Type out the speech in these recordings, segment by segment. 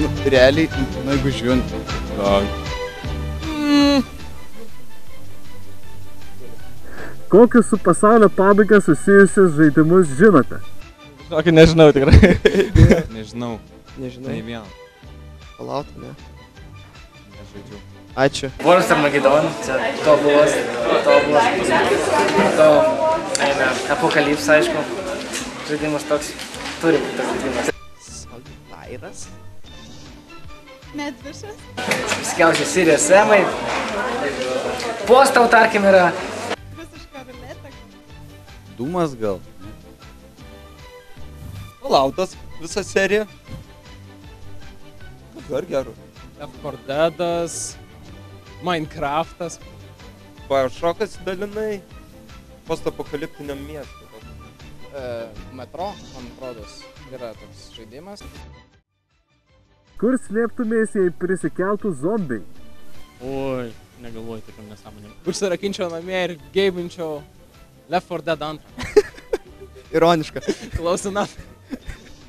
Nu, realiai, nu, jeigu žiūrint, Kokius su pasaulio pabaiga susijusius žaidimus žinote? Žinokit, nežinau tikrai. nežinau, Nežinai. nei vieną. Fallout, ne? Nežaidžiau. Ačiū. Wars Armageddon, čia tobulas. Po to eina Apocalypse, aišku. Žaidimas toks, turi būti toks žaidimas. Solitairas? Medvišas. Viskiausiai Sirius Semai. Postau, tarkim, yra. Rusiška ruletė. Dūmas gal? Falloutas, visa serija. Dar geru. Left 4 Deadas, Minecraftas. Bioshockas dalinai. Postapokaliptiniam miestui. Metro, man atrodos, yra toks žaidimas. Kur slėptumės, jei prisikeltų zombiai? Oi, negalvoju tokiam nesąmonėm. Užsirakinčiau namie ir geibinčiau Left 4 Dead 2. Ironiška. Close enough.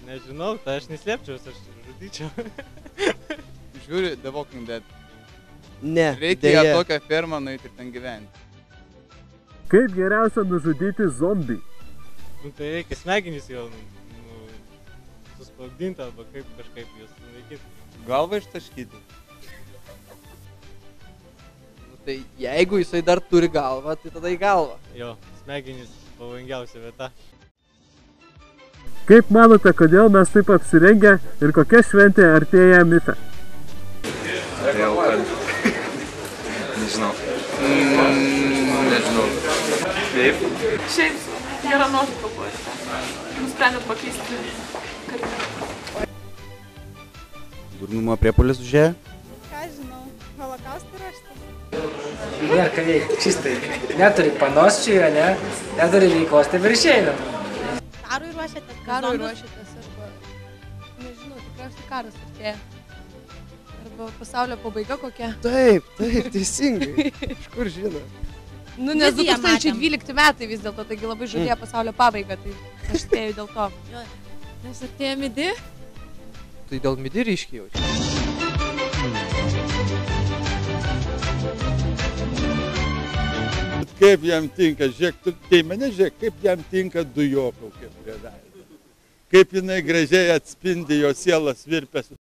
Nežinau, tai aš neslėpčiaus, aš žudyčiau. Žiūri The Walking Dead. Ne, Reikia deja. tokią fermą nueiti ir ten gyventi. Kaip geriausia nužudyti zombį? Nu tai reikia smegenys jau suspaudinti arba kaip kažkaip juos sunaikinti. Galvą ištaškyti. Nu, tai jeigu jisai dar turi galvą, tai tada į galvą. Jo, smegenys pavojingiausia vieta. Kaip manote, kodėl mes taip apsirengę ir kokia šventė artėja MIFE? Jau kad... Nežinau. Nežinau. Kaip? Šiaip gera nuotrauka buvo. Nusprendėt pakeisti karinę. Durnumo priepuolis užėjo? Ką žinau, holokaustą raštas. Nėra ką veikti, čistai. Neturi panosčių, ne? Neturi veikos, taip ir išeina. Karui ruošiatės? Karui ruošiatės arba, nežinau, tikriausiai karas artėja. Arba pasaulio pabaiga kokia. Taip, teisingai. Iš kur žino? Nu, nes Viziją 2012 metai vis dėlto, taigi labai žadėjo pasaulio pabaigą, tai aš spėju dėl to. Nes artėja midi. Tai dėl midi ryškiai jaučiu. Kaip jam tinka, žiūrėk, tu tai mane žiūrėk, kaip jam tinka dujokaukė prie veido. Kaip jinai gražiai atspindi jo sielas virpesius.